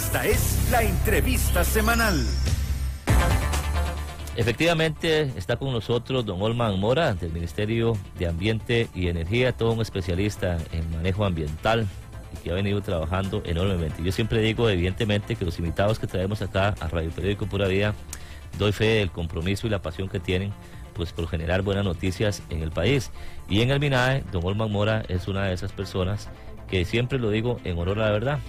Esta es la entrevista semanal. Efectivamente está con nosotros don Olman Mora del Ministerio de Ambiente y Energía, todo un especialista en manejo ambiental y que ha venido trabajando enormemente. Yo siempre digo, evidentemente, que los invitados que traemos acá a Radio Periódico Pura Vida, doy fe del compromiso y la pasión que tienen pues por generar buenas noticias en el país. Y en el MINAE, don Olman Mora es una de esas personas que siempre lo digo en honor a la verdad.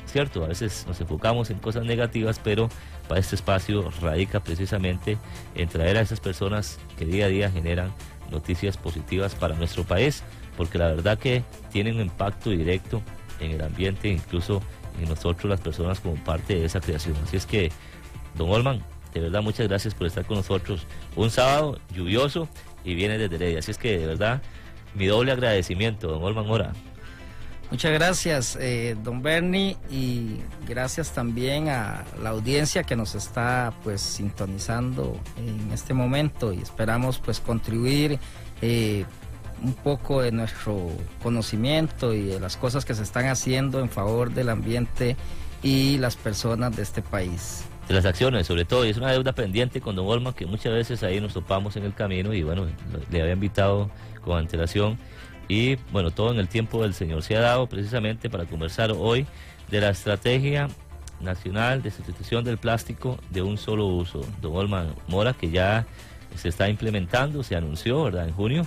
Cierto, a veces nos enfocamos en cosas negativas, pero para este espacio radica precisamente en traer a esas personas que día a día generan noticias positivas para nuestro país, porque la verdad que tienen un impacto directo en el ambiente, incluso en nosotros las personas como parte de esa creación. Así es que, don Olman, de verdad muchas gracias por estar con nosotros un sábado lluvioso y viene desde Heredia. Así es que de verdad mi doble agradecimiento, don Olman Mora. Muchas gracias, don Bernie, y gracias también a la audiencia que nos está pues sintonizando en este momento, y esperamos pues contribuir un poco de nuestro conocimiento y de las cosas que se están haciendo en favor del ambiente y las personas de este país. De las acciones, sobre todo, y es una deuda pendiente con don Olman, que muchas veces ahí nos topamos en el camino, y bueno, le había invitado con antelación. Y bueno, todo en el tiempo del Señor se ha dado precisamente para conversar hoy de la estrategia nacional de sustitución del plástico de un solo uso. Don Olman Mora, que ya se está implementando, se anunció, ¿verdad?, en junio,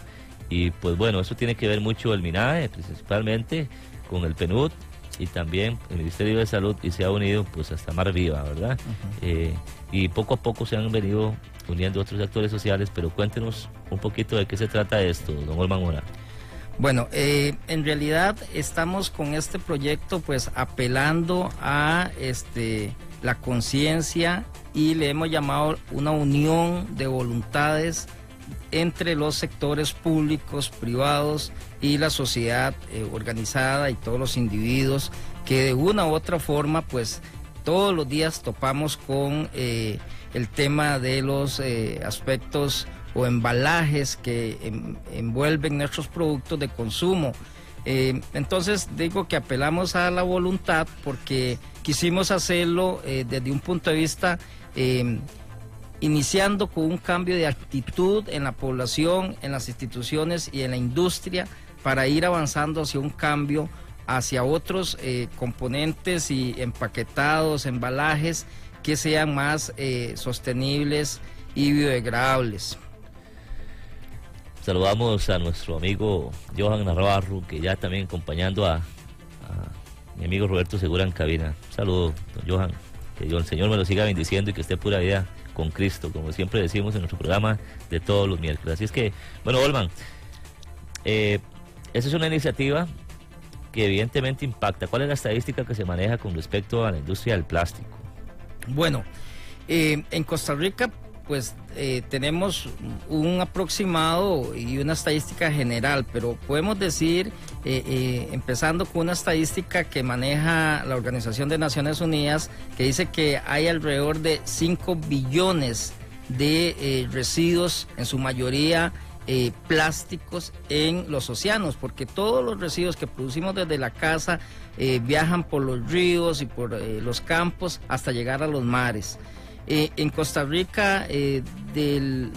y pues bueno, eso tiene que ver mucho el MINAE, principalmente con el PNUD y también el Ministerio de Salud, y se ha unido pues hasta Mar Viva, ¿verdad? Y poco a poco se han venido uniendo otros actores sociales, pero cuéntenos un poquito de qué se trata esto, don Olman Mora. Bueno, en realidad estamos con este proyecto pues apelando a la conciencia, y le hemos llamado una unión de voluntades entre los sectores públicos, privados y la sociedad organizada y todos los individuos que de una u otra forma pues todos los días topamos con el tema de los aspectos o embalajes que envuelven nuestros productos de consumo. Entonces digo que apelamos a la voluntad porque quisimos hacerlo desde un punto de vista iniciando con un cambio de actitud en la población, en las instituciones y en la industria, para ir avanzando hacia un cambio hacia otros componentes y empaquetados, embalajes que sean más sostenibles y biodegradables. Saludamos a nuestro amigo Johan Navarro, que ya también acompañando a mi amigo Roberto Segura en cabina. Un saludo, don Johan, que el Señor me lo siga bendiciendo y que esté pura vida con Cristo, como siempre decimos en nuestro programa de todos los miércoles. Así es que, bueno, Olman, esa es una iniciativa que evidentemente impacta. ¿Cuál es la estadística que se maneja con respecto a la industria del plástico? Bueno, en Costa Rica pues tenemos un aproximado y una estadística general, pero podemos decir, empezando con una estadística que maneja la Organización de Naciones Unidas, que dice que hay alrededor de 5 billones de residuos, en su mayoría plásticos, en los océanos, porque todos los residuos que producimos desde la casa viajan por los ríos y por los campos hasta llegar a los mares. En Costa Rica, de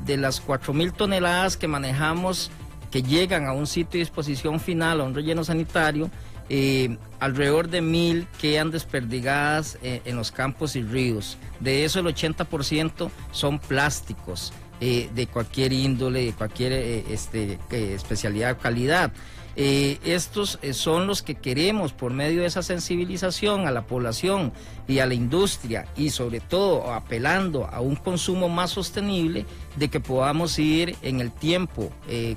las 4.000 toneladas que manejamos, que llegan a un sitio de disposición final, a un relleno sanitario, alrededor de 1.000 quedan desperdigadas en los campos y ríos. De eso el 80% son plásticos de cualquier índole, de cualquier especialidad o calidad. Estos son los que queremos, por medio de esa sensibilización a la población y a la industria, y sobre todo apelando a un consumo más sostenible, de que podamos ir en el tiempo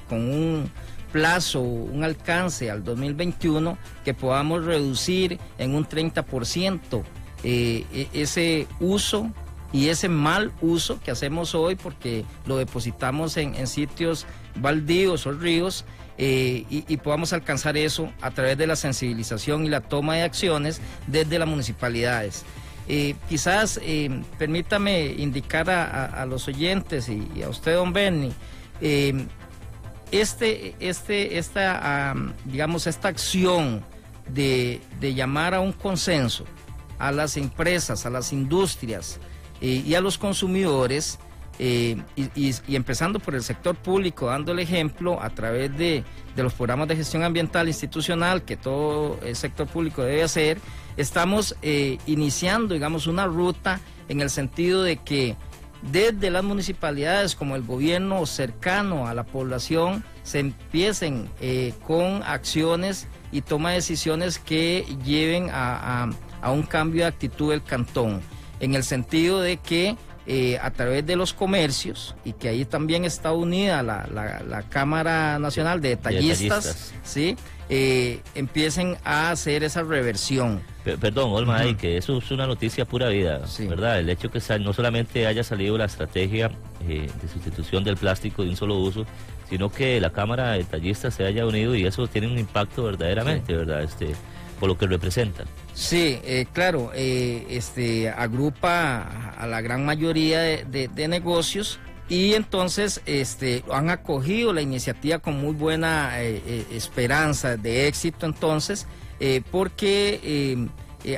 con un plazo, un alcance al 2021, que podamos reducir en un 30% ese uso y ese mal uso que hacemos hoy, porque lo depositamos en sitios baldíos o ríos, y podamos alcanzar eso a través de la sensibilización y la toma de acciones desde las municipalidades. Quizás permítame indicar a los oyentes y a usted, don Bernie, digamos, esta acción de llamar a un consenso a las empresas, a las industrias y a los consumidores, y empezando por el sector público, dando el ejemplo a través de los programas de gestión ambiental institucional que todo el sector público debe hacer. Estamos iniciando, digamos, una ruta en el sentido de que desde las municipalidades como el gobierno cercano a la población se empiecen con acciones y toma de decisiones que lleven a un cambio de actitud del cantón, en el sentido de que a través de los comercios, y que ahí también está unida la Cámara Nacional de Detallistas, ¿sí? Empiecen a hacer esa reversión. Perdón, Olma, que eso es una noticia pura vida, sí, ¿verdad? El hecho que no solamente haya salido la estrategia de sustitución del plástico de un solo uso, sino que la Cámara de Detallistas se haya unido, y eso tiene un impacto verdaderamente, sí, ¿verdad? Por lo que representa. Sí, claro, agrupa a la gran mayoría de negocios, y entonces han acogido la iniciativa con muy buena esperanza de éxito, entonces, porque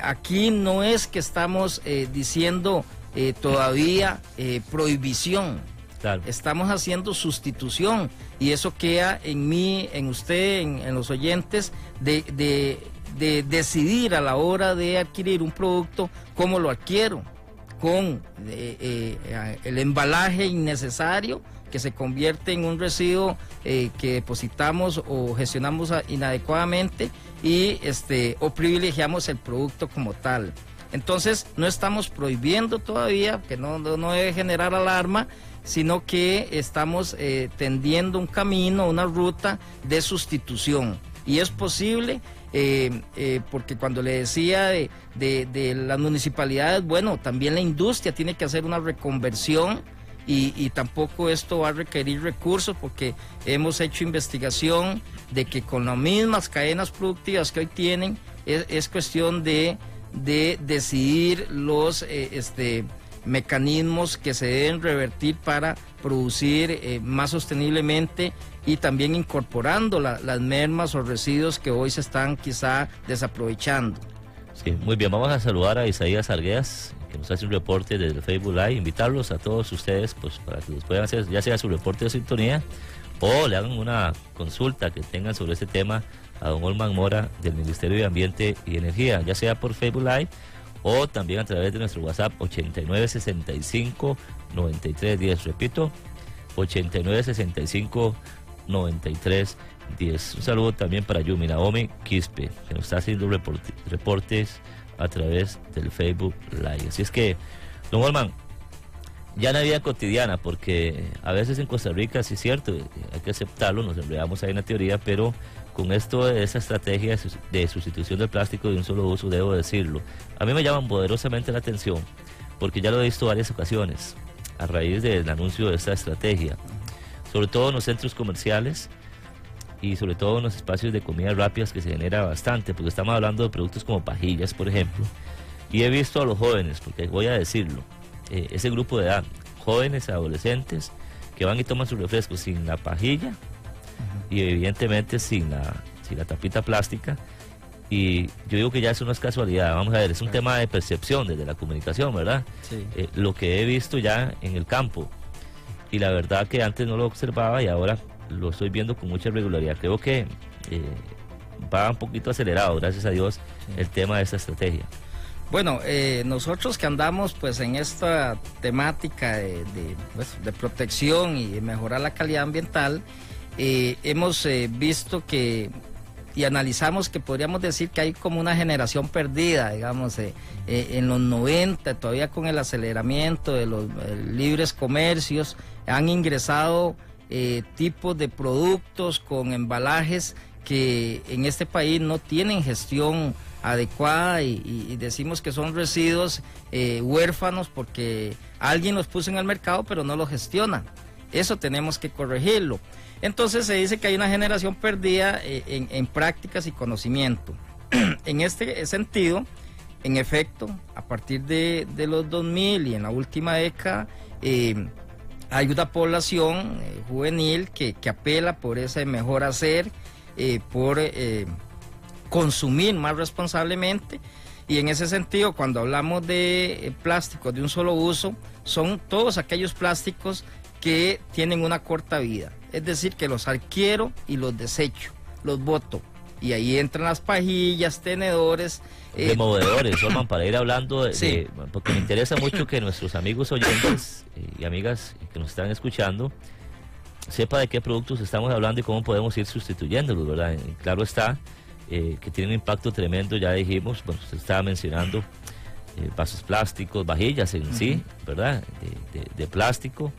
aquí no es que estamos diciendo todavía prohibición. Claro. Estamos haciendo sustitución, y eso queda en mí, en usted, en los oyentes, de decidir a la hora de adquirir un producto cómo lo adquiero, con el embalaje innecesario que se convierte en un residuo que depositamos o gestionamos inadecuadamente, o privilegiamos el producto como tal. Entonces no estamos prohibiendo todavía, que no debe generar alarma, sino que estamos tendiendo un camino, una ruta de sustitución, y es posible. Porque cuando le decía de las municipalidades, bueno, también la industria tiene que hacer una reconversión, y tampoco esto va a requerir recursos, porque hemos hecho investigación de que con las mismas cadenas productivas que hoy tienen, es cuestión de decidir los mecanismos que se deben revertir para producir más sosteniblemente, y también incorporando las mermas o residuos que hoy se están quizá desaprovechando. Sí, muy bien, vamos a saludar a Isaías Arguedas, que nos hace un reporte desde el Facebook Live. Invitarlos a todos ustedes, pues, para que nos puedan hacer ya sea su reporte de sintonía, o le hagan una consulta que tengan sobre este tema a don Olman Mora del Ministerio de Ambiente y Energía, ya sea por Facebook Live o también a través de nuestro WhatsApp 8965-9310. Repito, 8965-9310. Un saludo también para Yumi Naomi Quispe, que nos está haciendo reportes a través del Facebook Live. Así es que, don Olman, ya la vida cotidiana, porque a veces en Costa Rica, sí es cierto, hay que aceptarlo, nos enredamos ahí en la teoría, pero con esto de esa estrategia de sustitución del plástico de un solo uso, debo decirlo, a mí me llaman poderosamente la atención, porque ya lo he visto varias ocasiones, a raíz del anuncio de esta estrategia, sobre todo en los centros comerciales y sobre todo en los espacios de comidas rápidas, que se genera bastante, porque estamos hablando de productos como pajillas, por ejemplo, y he visto a los jóvenes, porque voy a decirlo, ese grupo de edad, jóvenes, adolescentes, que van y toman sus refrescos sin la pajilla y evidentemente sin la tapita plástica, y yo digo que ya eso no es casualidad. Vamos a ver, es un tema de percepción desde la comunicación, ¿verdad? Sí. Lo que he visto ya en el campo, y la verdad que antes no lo observaba y ahora lo estoy viendo con mucha regularidad. Creo que va un poquito acelerado, gracias a Dios, el tema de esta estrategia. Bueno, nosotros que andamos pues en esta temática de protección y de mejorar la calidad ambiental, hemos visto que, y analizamos que podríamos decir que hay como una generación perdida, digamos, en los 90, todavía con el aceleramiento de los libres comercios, han ingresado tipos de productos con embalajes que en este país no tienen gestión adecuada, y decimos que son residuos huérfanos porque alguien los puso en el mercado pero no los gestiona. Eso tenemos que corregirlo. Entonces se dice que hay una generación perdida en prácticas y conocimiento. En este sentido, en efecto, a partir de los 2000 y en la última década, hay una población juvenil que apela por ese mejor hacer, por consumir más responsablemente, Y en ese sentido, cuando hablamos de plásticos de un solo uso, son todos aquellos plásticos que tienen una corta vida. Es decir, que los adquiero y los desecho, los boto. Y ahí entran las pajillas, tenedores. Removedores, Olman, para ir hablando, Sí. porque me interesa mucho que nuestros amigos oyentes y amigas que nos están escuchando sepa de qué productos estamos hablando y cómo podemos ir sustituyéndolos, ¿verdad? Y claro está que tiene un impacto tremendo, ya dijimos, bueno, usted estaba mencionando vasos plásticos, vajillas en sí, ¿verdad? De plástico.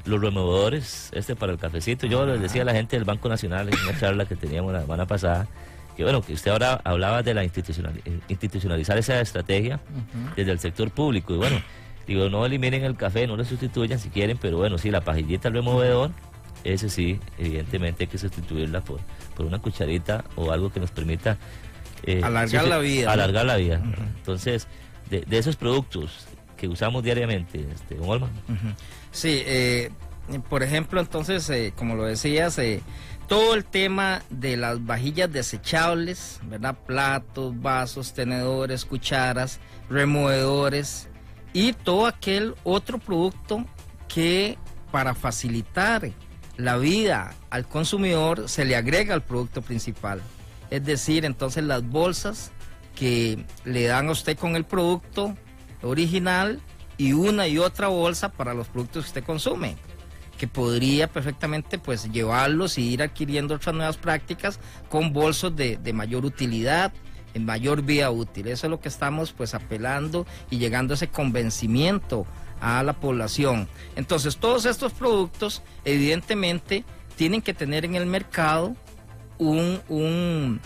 Los removedores, para el cafecito, yo les decía a la gente del Banco Nacional en una charla que teníamos la semana pasada, que bueno, que usted ahora hablaba de la institucionalizar esa estrategia desde el sector público, y bueno, digo, no eliminen el café, no lo sustituyan si quieren, pero bueno, sí, la pajillita, el removedor, ese sí, evidentemente hay que sustituirla por una cucharita o algo que nos permita alargar la vida. Alargar la vida. Entonces, de esos productos que usamos diariamente, don Olman. Sí, por ejemplo, entonces, como lo decías, todo el tema de las vajillas desechables, ¿verdad? Platos, vasos, tenedores, cucharas, removedores y todo aquel otro producto que para facilitar la vida al consumidor se le agrega al producto principal. Es decir, entonces las bolsas que le dan a usted con el producto original y una y otra bolsa para los productos que usted consume, que podría perfectamente pues llevarlos y ir adquiriendo otras nuevas prácticas con bolsos de mayor utilidad, en mayor vida útil. Eso es lo que estamos pues apelando y llegando a ese convencimiento a la población. Entonces todos estos productos evidentemente tienen que tener en el mercado un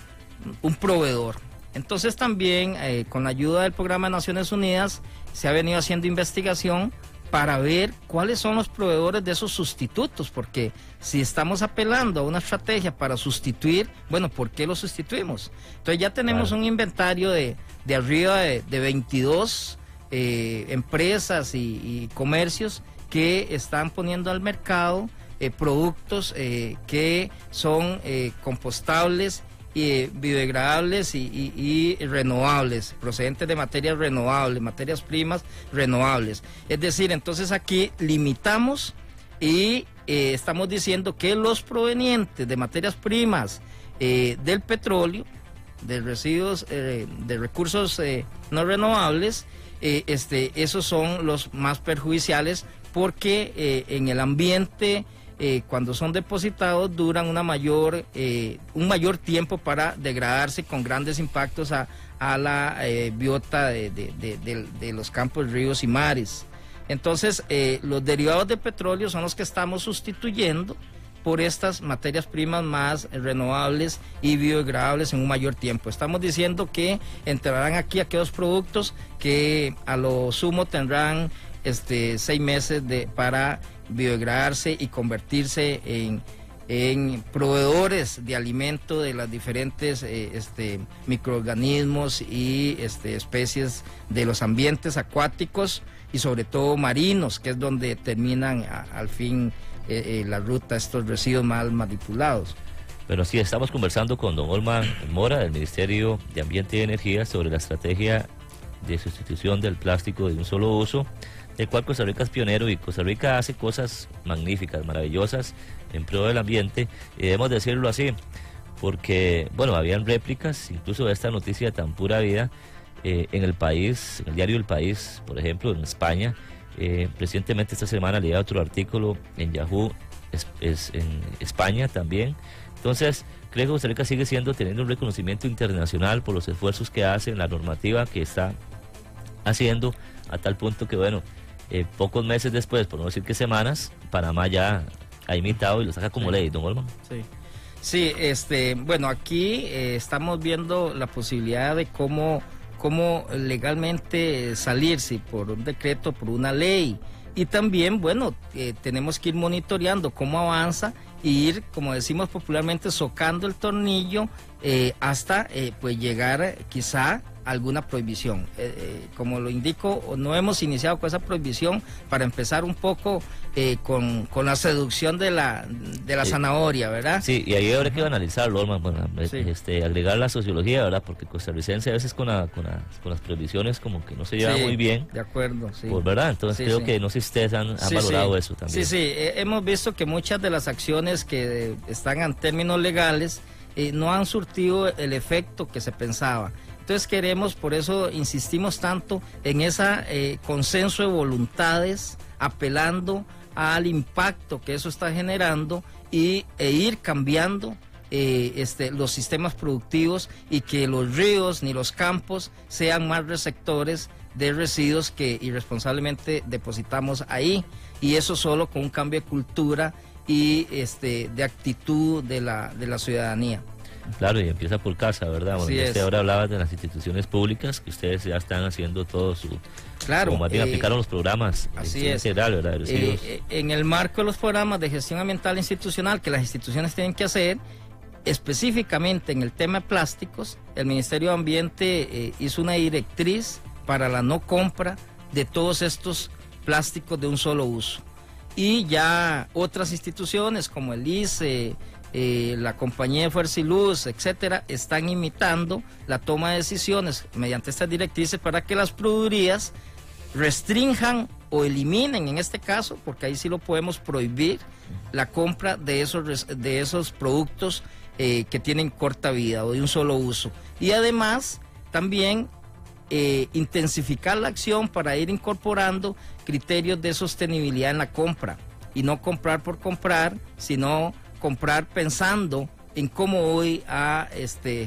proveedor. Entonces también con la ayuda del Programa de Naciones Unidas se ha venido haciendo investigación para ver cuáles son los proveedores de esos sustitutos, porque si estamos apelando a una estrategia para sustituir, bueno, ¿por qué lo sustituimos? Entonces ya tenemos un inventario de arriba de 22 empresas y comercios que están poniendo al mercado productos que son compostables, biodegradables y renovables, procedentes de materias renovables, materias primas renovables. Es decir, entonces aquí limitamos y estamos diciendo que los provenientes de materias primas del petróleo, de residuos, de recursos no renovables, esos son los más perjudiciales porque en el ambiente cuando son depositados duran un mayor tiempo para degradarse con grandes impactos a la biota de los campos, ríos y mares. Entonces los derivados de petróleo son los que estamos sustituyendo por estas materias primas más renovables y biodegradables en un mayor tiempo. Estamos diciendo que entrarán aquí aquellos productos que a lo sumo tendrán 6 meses para biodegradarse y convertirse en proveedores de alimento de las diferentes microorganismos y especies de los ambientes acuáticos y sobre todo marinos, que es donde terminan al fin la ruta, estos residuos mal manipulados. Pero sí, estamos conversando con don Olman Mora del Ministerio de Ambiente y Energía sobre la estrategia de sustitución del plástico de un solo uso, del cual Costa Rica es pionero, y Costa Rica hace cosas magníficas, maravillosas en pro del ambiente, y debemos decirlo así, porque, bueno, habían réplicas incluso de esta noticia de tan pura vida en el país, en el diario El País, por ejemplo, en España. Recientemente esta semana leí otro artículo en Yahoo, en España también. Entonces, creo que Costa Rica sigue teniendo un reconocimiento internacional por los esfuerzos que hace en la normativa que está haciendo, a tal punto que, bueno, pocos meses después, por no decir que semanas, Panamá ya ha imitado y lo saca como ley, don Olman. Sí, bueno, aquí estamos viendo la posibilidad de cómo legalmente salirse por un decreto, por una ley. Y también, bueno, tenemos que ir monitoreando cómo avanza e ir, como decimos popularmente, socando el tornillo hasta pues llegar quizá alguna prohibición. Como lo indico, no hemos iniciado con esa prohibición para empezar un poco con la seducción de la zanahoria, ¿verdad? Sí, y ahí habría que analizarlo, Olman, bueno, agregar la sociología, ¿verdad? Porque costarricense a veces con las prohibiciones como que no se lleva muy bien. De acuerdo, sí. Pues, ¿verdad? Entonces creo que no sé si ustedes han valorado eso también. Sí, hemos visto que muchas de las acciones que están en términos legales no han surtido el efecto que se pensaba. Entonces queremos, por eso insistimos tanto en ese consenso de voluntades, apelando al impacto que eso está generando e ir cambiando los sistemas productivos, y que los ríos ni los campos sean más receptores de residuos que irresponsablemente depositamos ahí, y eso solo con un cambio de cultura y de actitud de la ciudadanía. Claro, y empieza por casa, ¿verdad? Bueno, usted ahora hablaba de las instituciones públicas, que ustedes ya están haciendo todo su... Claro. Como más bien aplicaron los programas. Así es. Integral, ¿verdad? En el marco de los programas de gestión ambiental institucional que las instituciones tienen que hacer, específicamente en el tema de plásticos, el Ministerio de Ambiente hizo una directriz para la no compra de todos estos plásticos de un solo uso. Y ya otras instituciones como el ICE, la compañía de Fuerza y Luz, etcétera, están imitando la toma de decisiones mediante estas directrices para que las proveedurías restrinjan o eliminen, en este caso, porque ahí sí lo podemos prohibir, la compra de esos productos que tienen corta vida o de un solo uso. Y además también intensificar la acción para ir incorporando criterios de sostenibilidad en la compra, y no comprar por comprar, sino comprar pensando en cómo voy a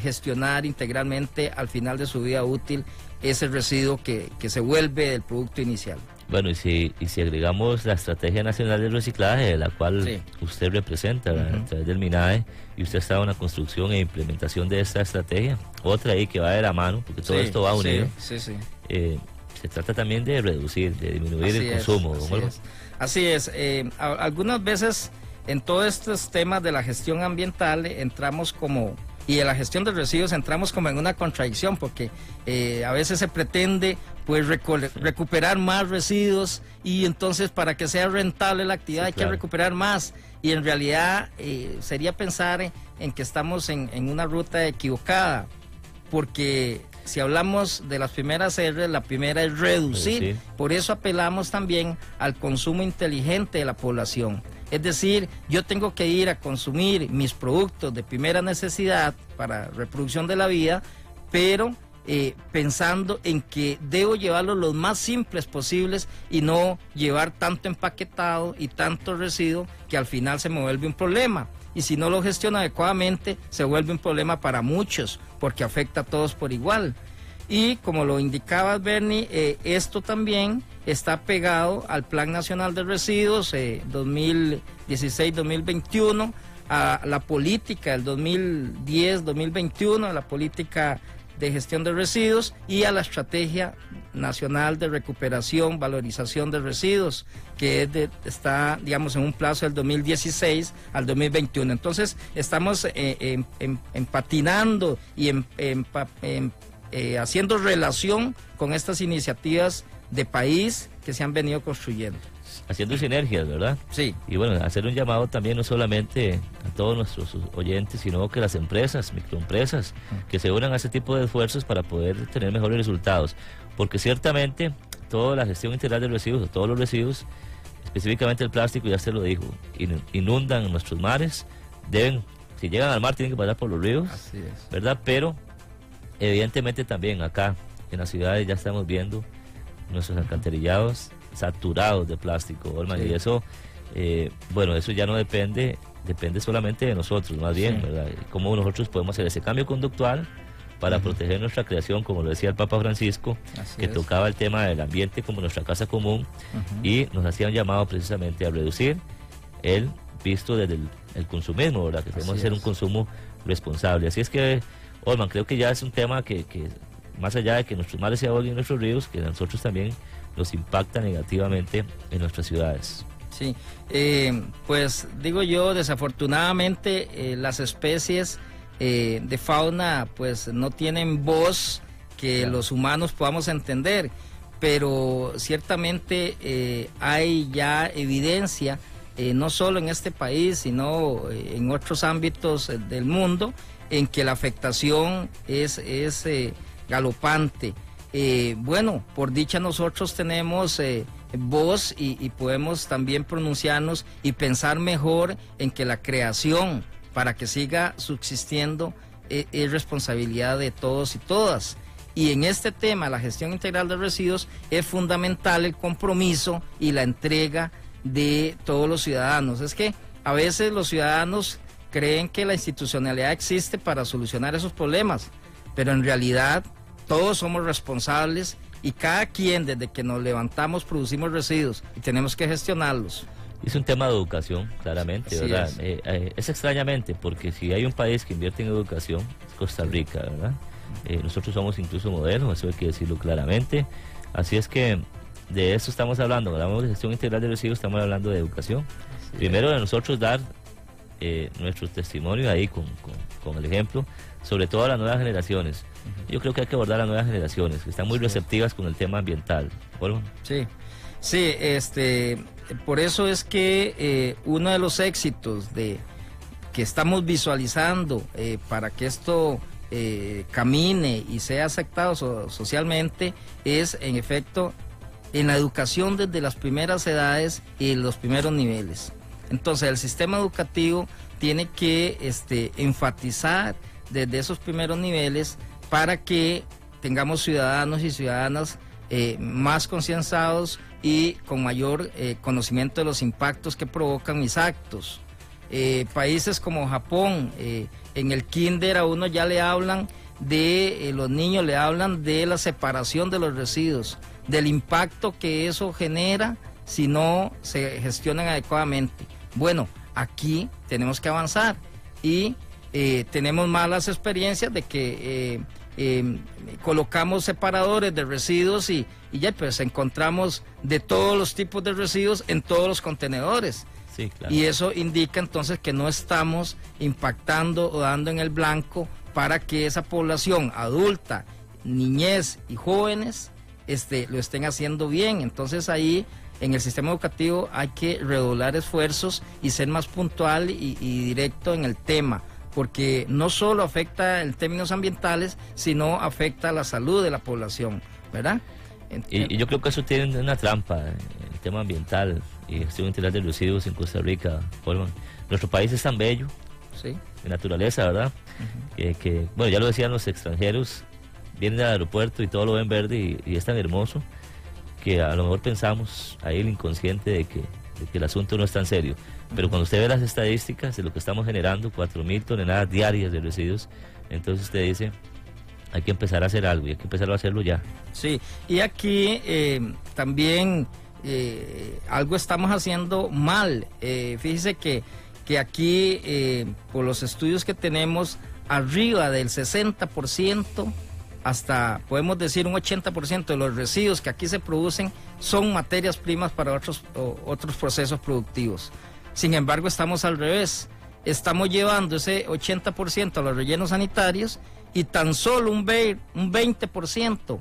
gestionar integralmente al final de su vida útil ese residuo que se vuelve del producto inicial. Bueno, y si agregamos la Estrategia Nacional de Reciclaje, de la cual usted representa, a través del MINAE, y usted está en una construcción e implementación de esta estrategia, otra ahí que va de la mano, porque todo esto va unido. Se trata también de reducir, de disminuir el consumo. Así es. Algunas veces en todos estos temas de la gestión ambiental entramos y en la gestión de residuos entramos como en una contradicción, porque a veces se pretende pues recuperar más residuos, y entonces para que sea rentable la actividad hay que recuperar más, y en realidad sería pensar en que estamos en una ruta equivocada, porque si hablamos de las primeras R, la primera es reducir. Por eso apelamos también al consumo inteligente de la población. Es decir, yo tengo que ir a consumir mis productos de primera necesidad para reproducción de la vida, pero pensando en que debo llevarlos los más simples posibles y no llevar tanto empaquetado y tanto residuo que al final se me vuelve un problema. Y si no lo gestiono adecuadamente, se vuelve un problema para muchos, porque afecta a todos por igual. Y como lo indicabas, Bernie, esto también está pegado al Plan Nacional de Residuos 2016-2021, a la política del 2010-2021, a la política de gestión de residuos, y a la Estrategia Nacional de Recuperación, Valorización de Residuos, que está, digamos, en un plazo del 2016 al 2021. Entonces, estamos empatinando y haciendo relación con estas iniciativas de país que se han venido construyendo. Haciendo sinergias, ¿verdad? Sí. Y bueno, hacer un llamado también no solamente a todos nuestros oyentes, sino que las empresas, microempresas, que se unan a ese tipo de esfuerzos para poder tener mejores resultados. Porque ciertamente toda la gestión integral de residuos, todos los residuos, específicamente el plástico, ya se lo dijo, inundan nuestros mares, si llegan al mar tienen que pasar por los ríos, así es, ¿verdad? Pero evidentemente también acá en las ciudades ya estamos viendo nuestros alcantarillados saturados de plástico, Olman, y eso, bueno, eso ya no depende solamente de nosotros, más bien, ¿verdad? Cómo nosotros podemos hacer ese cambio conductual para proteger nuestra creación, como lo decía el Papa Francisco, que tocaba el tema del ambiente como nuestra casa común, y nos hacía un llamado precisamente a reducir el visto desde el consumismo, ¿verdad? Que debemos hacer un consumo responsable. Así es que, Olman, creo que ya es un tema que más allá de que nuestros mares se ahoguen en nuestros ríos, que a nosotros también nos impacta negativamente en nuestras ciudades. Sí, pues digo yo, desafortunadamente las especies de fauna pues no tienen voz que los humanos podamos entender, pero ciertamente hay ya evidencia, no solo en este país, sino en otros ámbitos del mundo, en que la afectación es galopante. Bueno, por dicha nosotros tenemos voz y podemos también pronunciarnos y pensar mejor en que la creación, para que siga subsistiendo, es responsabilidad de todos y todas. Y en este tema, la gestión integral de residuos, es fundamental el compromiso y la entrega de todos los ciudadanos. Es que a veces los ciudadanos creen que la institucionalidad existe para solucionar esos problemas, pero en realidad todos somos responsables y cada quien, desde que nos levantamos, producimos residuos y tenemos que gestionarlos. Es un tema de educación, claramente, Así ¿verdad? es. Es extrañamente, porque si hay un país que invierte en educación, es Costa Rica, ¿verdad? Nosotros somos incluso modelos, eso hay que decirlo claramente. Así es que de eso estamos hablando. Cuando hablamos de gestión integral de residuos, estamos hablando de educación. Así Primero, de nosotros dar nuestro testimonio ahí con el ejemplo, sobre todo a las nuevas generaciones. Yo creo que hay que abordar a las nuevas generaciones, que están muy receptivas con el tema ambiental. ¿Olman? Sí, por eso es que uno de los éxitos que estamos visualizando para que esto camine y sea aceptado socialmente es, en efecto, en la educación desde las primeras edades y los primeros niveles. Entonces, el sistema educativo tiene que enfatizar desde esos primeros niveles para que tengamos ciudadanos y ciudadanas más concienciados y con mayor conocimiento de los impactos que provocan mis actos. Países como Japón, en el kinder a uno ya le hablan los niños le hablan de la separación de los residuos, del impacto que eso genera si no se gestionan adecuadamente. Bueno, aquí tenemos que avanzar y tenemos malas experiencias de que colocamos separadores de residuos y ya pues encontramos de todos los tipos de residuos en todos los contenedores. Sí, claro. Y eso indica entonces que no estamos impactando o dando en el blanco para que esa población adulta, niñez y jóvenes lo estén haciendo bien. Entonces ahí en el sistema educativo hay que redoblar esfuerzos y ser más puntual y directo en el tema, porque no solo afecta en términos ambientales, sino afecta a la salud de la población, ¿verdad? Y yo creo que eso tiene una trampa, el tema ambiental y gestión integral de residuos en Costa Rica, Olman. Nuestro país es tan bello, sí, de naturaleza, ¿verdad? Que, bueno, ya lo decían los extranjeros, vienen del aeropuerto y todo lo ven verde y es tan hermoso que a lo mejor pensamos ahí el inconsciente de que el asunto no es tan serio. Pero cuando usted ve las estadísticas de lo que estamos generando, 4.000 toneladas diarias de residuos, entonces usted dice, hay que empezar a hacer algo y hay que empezar a hacerlo ya. Sí, y aquí también algo estamos haciendo mal. Fíjese que aquí, por los estudios que tenemos, arriba del 60%, hasta podemos decir un 80% de los residuos que aquí se producen son materias primas para otros procesos productivos. Sin embargo, estamos al revés. Estamos llevando ese 80% a los rellenos sanitarios y tan solo un 20%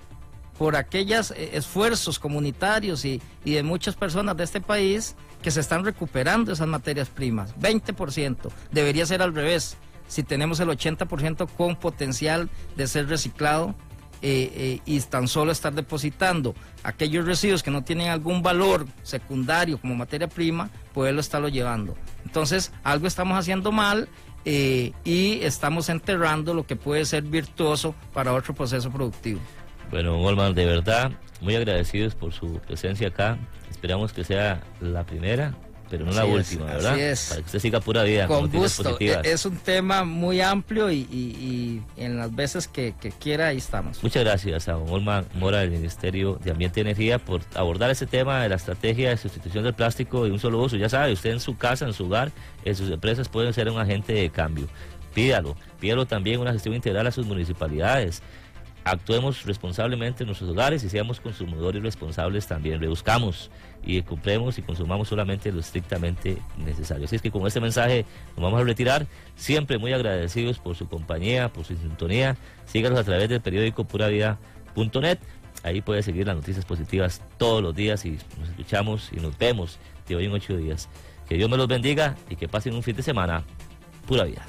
por aquellos esfuerzos comunitarios y de muchas personas de este país que se están recuperando esas materias primas. 20%. Debería ser al revés. Si tenemos el 80% con potencial de ser reciclado y tan solo estar depositando aquellos residuos que no tienen algún valor secundario como materia prima, poderlo estarlo llevando. Entonces, algo estamos haciendo mal y estamos enterrando lo que puede ser virtuoso para otro proceso productivo. Bueno, Olman, de verdad, muy agradecidos por su presencia acá. Esperamos que sea la primera, pero no la última, ¿verdad? Así es. Para que usted siga pura vida. Con gusto. Positivas. Es un tema muy amplio y en las veces que quiera, ahí estamos. Muchas gracias a don Olman Mora del Ministerio de Ambiente y Energía por abordar ese tema de la estrategia de sustitución del plástico de un solo uso. Ya sabe, usted en su casa, en su hogar, en sus empresas pueden ser un agente de cambio. Pídalo también una gestión integral a sus municipalidades. actuemos responsablemente en nuestros hogares y seamos consumidores responsables también. Reduzcamos y compremos y consumamos solamente lo estrictamente necesario. Así es que con este mensaje nos vamos a retirar, siempre muy agradecidos por su compañía, por su sintonía. Síganos a través del periódico puravida.net. Ahí puede seguir las noticias positivas todos los días y nos escuchamos y nos vemos de hoy en 8 días. Que Dios me los bendiga y que pasen un fin de semana pura vida.